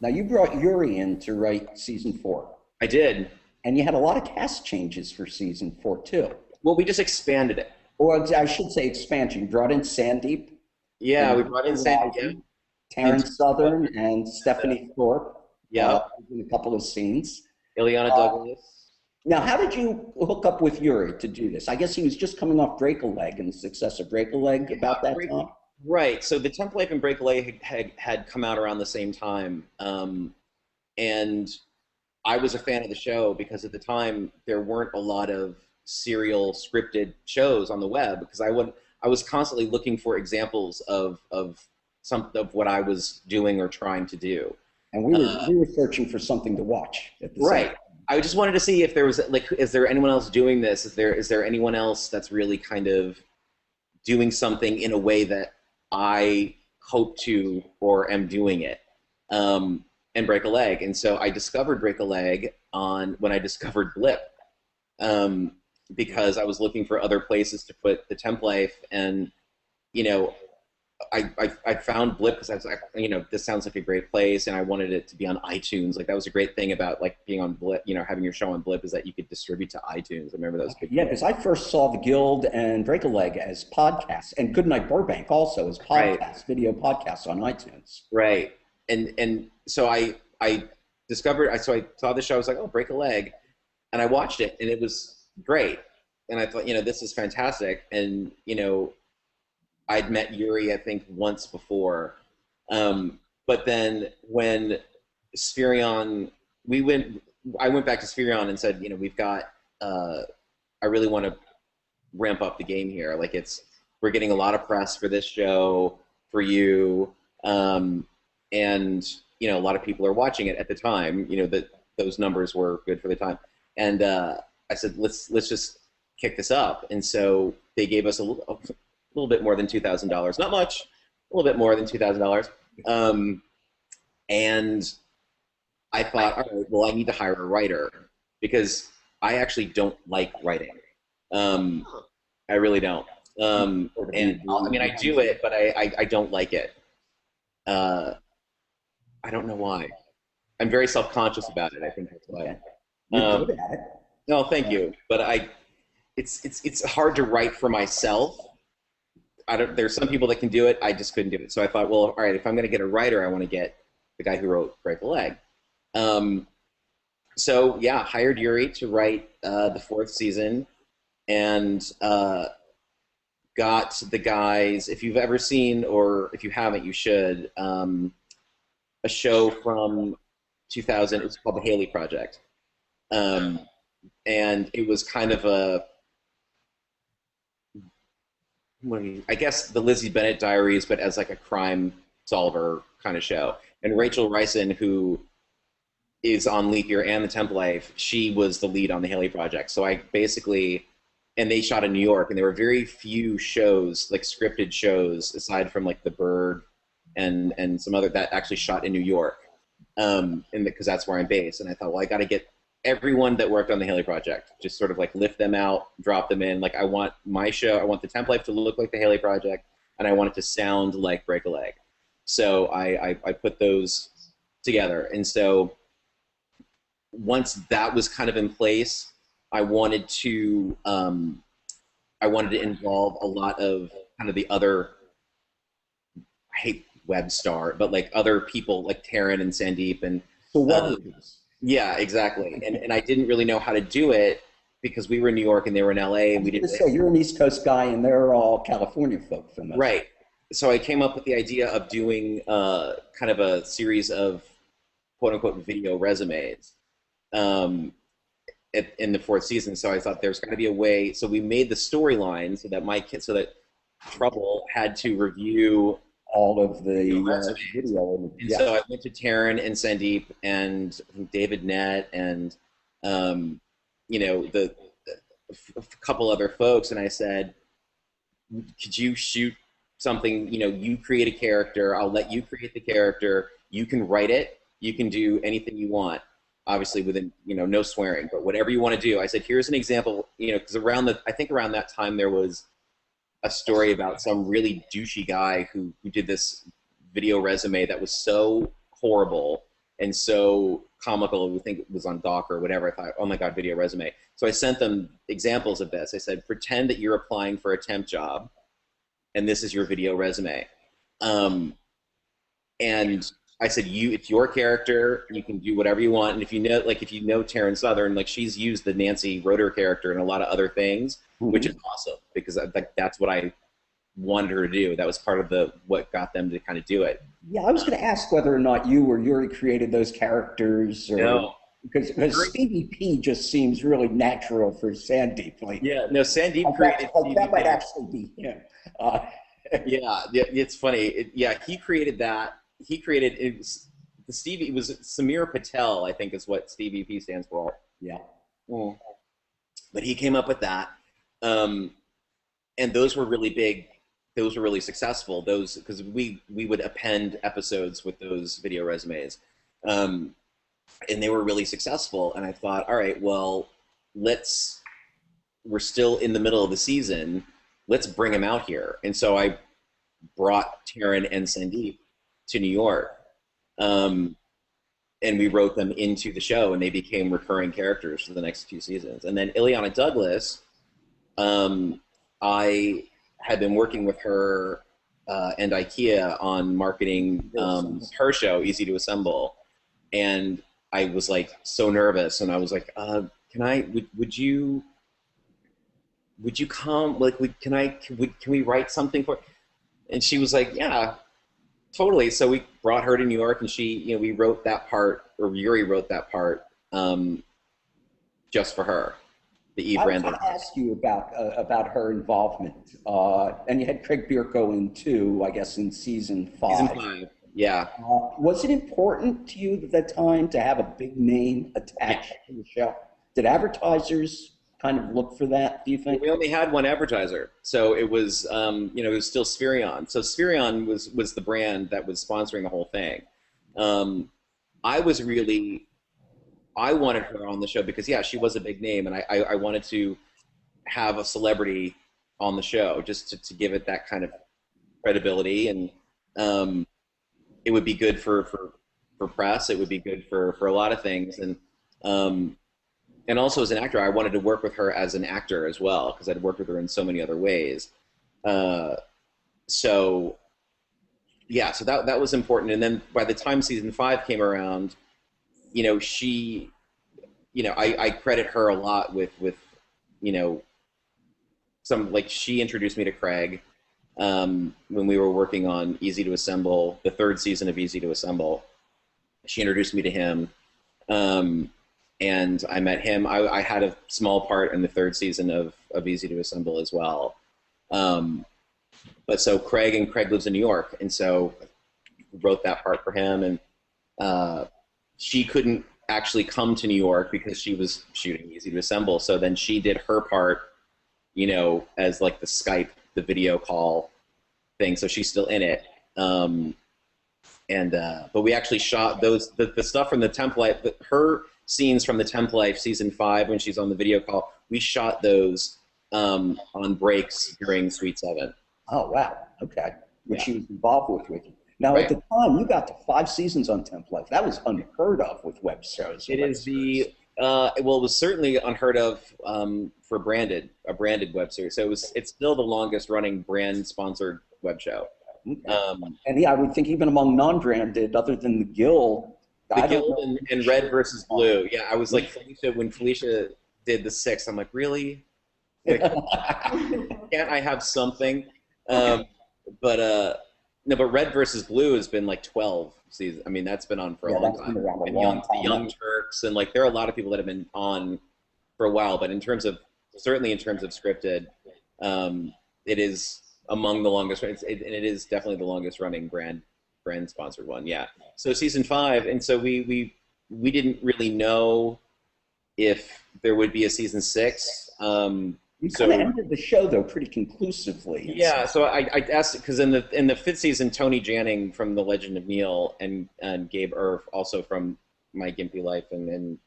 Now you brought Yuri in to write season 4, I did. and you had a lot of cast changes for season 4 too. Well, we just expanded it. Or I should say expansion. You brought in Sandeep Yeah, and we brought in yeah, Taryn Southern, and Stephanie Thorpe yeah, in a couple of scenes. Ileana Uh, Douglas. Now, how did you hook up with Yuri to do this? I guess he was just coming off Break a Leg and the success of Break a Leg about that time. Right. So the Temp Life and Break a Leg had come out around the same time, and I was a fan of the show because at the time there weren't a lot of serial scripted shows on the web because I was constantly looking for examples of some of what I was doing or trying to do. And we were searching for something to watch at the Right. same time. I just wanted to see if there was like, is there anyone else doing this? Is there anyone else that's really kind of doing something in a way that I hope to or am doing it? And Break a Leg. And so I discovered Break a Leg when I discovered Blip, because I was looking for other places to put the Temp Life, and you know, I found Blip because I was like, this sounds like a great place, and I wanted it to be on iTunes. Like that was a great thing about like being on Blip, having your show on Blip is that you could distribute to iTunes. I remember that was big. Yeah, because I first saw The Guild and Break a Leg as podcasts, and Goodnight Burbank also as podcasts, Right. video podcasts on iTunes. Right. And so I discovered, so I saw the show, I was like, oh, Break a Leg, and I watched it, and it was great, and I thought, this is fantastic, and I'd met Yuri, I think, once before, but then when Spherion, I went back to Spherion and said, we've got, I really want to ramp up the game here, like we're getting a lot of press for this show, for you, and a lot of people are watching it at the time. That those numbers were good for the time, and I said, let's just kick this up. And so they gave us a little bit more than $2,000, not much, a little bit more than $2,000, and I thought, all right, well, I need to hire a writer because I actually don't like writing. I really don't. And I mean, I do it, but I don't like it. I don't know why. I'm very self-conscious about it. I think that's why. You're good at it. No, thank you. But it's hard to write for myself. There's some people that can do it. I just couldn't do it. So I thought, well, all right, if I'm going to get a writer, I want to get the guy who wrote Break a Leg. So yeah, hired Yuri to write the 4th season, and got the guys. If you've ever seen, or if you haven't, you should. A show from 2000. It was called The Haley Project, and it was kind of I guess the Lizzie Bennett Diaries, but as like a crime solver kind of show. And Rachel Ryson, who is on Leap Year and the Temp Life, she was the lead on the Haley Project. So I basically, and they shot in New York, and there were very few shows, like scripted shows, aside from like The Bird and some other that actually shot in New York, because that's where I'm based. And I thought, well, I got to get everyone that worked on the Haley Project, just sort of like lift them out, drop them in. Like I want my show, I want the Temp Life to look like the Haley Project, and I want it to sound like Break a Leg. So I put those together. And so once that was kind of in place, I wanted to involve a lot of kind of the other, I hate web star, but like other people like Taryn and Sandeep and yeah, exactly. And I didn't really know how to do it because we were in New York and they were in LA, and we didn't. So you're an East Coast guy, and they're all California folk from us. Right. So I came up with the idea of doing kind of a series of quote unquote video resumes in the 4th season. So I thought there's got to be a way. So we made the storyline so that Trouble had to review all of the video. And so I went to Taryn and Sandeep and David Nett and a couple other folks, and I said, could you shoot something, you create a character, I'll let you create the character, you can write it, you can do anything you want, obviously within, no swearing, but whatever you want to do. I said, here's an example, because I think around that time there was a story about some really douchey guy who did this video resume that was so horrible and so comical. We think it was on Doc or whatever. I thought, oh my God, video resume. So I sent them examples of this. I said, pretend that you're applying for a temp job, and this is your video resume. And I said, it's your character. You can do whatever you want. And if you know Taryn Southern, like she's used the Nancy Roeder character in a lot of other things, which is awesome because that's what I wanted her to do. That was part of what got them to kind of do it. Yeah, I was going to ask whether or not you or Yuri created those characters, or No, because Stevie P just seems really natural for Sandeep. Like, yeah, no, Sandeep created. That might actually be him. Yeah, it's funny. He created that. He created the Stevie. It was Samir Patel, I think, is what Stevie P stands for. Yeah. But he came up with that, and those were really big. Those were really successful. Those because we would append episodes with those video resumes, and they were really successful. And I thought, all right, well, we're still in the middle of the season. Let's bring them out here. And so I brought Taryn and Sandeep to New York, and we wrote them into the show, and they became recurring characters for the next 2 seasons. And then Ileana Douglas, I had been working with her and IKEA on marketing her show, Easy to Assemble, and I was like so nervous, and I was like, would you come? Like, can we write something for? And she was like, yeah, totally. So we brought her to New York, and we wrote that part, or Yuri wrote that part, just for her. The Eve Randall. I was going to ask you about her involvement, and you had Craig Bierko in too, I guess, in season 5. Season 5, yeah. Was it important to you at that time to have a big name attached to the show? Did advertisers kind of look for that, do you think? We only had one advertiser, so it was, it was still Spherion. So Spherion was the brand that was sponsoring the whole thing. I wanted her on the show because, yeah, she was a big name, and I wanted to have a celebrity on the show just to give it that kind of credibility, and it would be good for press. It would be good for a lot of things, and also as an actor, I wanted to work with her as an actor as well because I'd worked with her in so many other ways. So that was important. And then by the time season 5 came around, she, I credit her a lot with she introduced me to Craig when we were working on Easy to Assemble, the 3rd season of Easy to Assemble. She introduced me to him, and I met him. I had a small part in the 3rd season of Easy to Assemble as well. But so Craig lives in New York, and so wrote that part for him, and she couldn't actually come to New York because she was shooting Easy to Assemble. So then she did her part, as like the Skype, the video call thing. So she's still in it. But we actually shot the stuff from the Temp Life, her scenes from the Temp Life season 5 when she's on the video call. We shot those on breaks during Suite 7. Oh, wow. Okay. Which she was involved with you. Now, at the time, you got to 5 seasons on Temp Life. That was unheard of with web shows. It is it was certainly unheard of for a branded web series. So it's still the longest running brand sponsored web show. Okay. And yeah, I would think even among non-branded, other than the Guild. The Guild and Red versus Blue. Yeah, I was like Felicia when Felicia did the 6. I'm like, really? Like, can't I have something? But Red versus Blue has been like 12 seasons. I mean, that's been on for a long time. And Young Turks, and like there are a lot of people that have been on for a while. But certainly in terms of scripted, it is among the longest. And it is definitely the longest running brand sponsored one. Yeah. So season 5, and so we didn't really know if there would be a season 6. You kind of ended the show though pretty conclusively. Yeah, so I asked because in the 5th season, Tony Janning from The Legend of Neil and Gabe Irf, also from My Gimpy Life and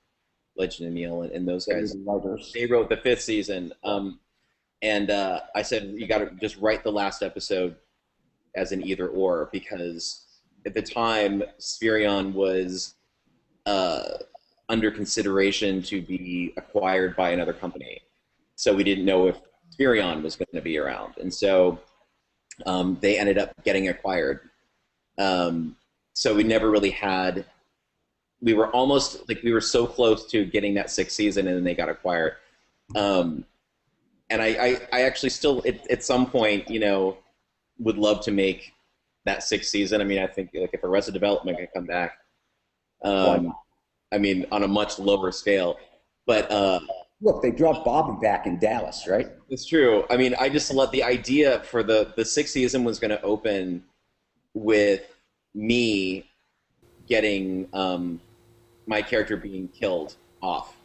Legend of Neil and those guys, they wrote the 5th season. And I said you got to just write the last episode as an either or, because at the time Spherion was uh, under consideration to be acquired by another company. So we didn't know if Furion was going to be around, and so they ended up getting acquired. So we never really had. We were almost like we were so close to getting that sixth season, and then they got acquired. Um, and I actually still at some point, would love to make that sixth season. I mean, I think like if Arrested Development can come back, Why um, not? I mean, on a much lower scale, but Look, they brought Bobby back in Dallas, right? it's true. I mean, I just love the idea for the sixth season was going to open with me getting my character being killed off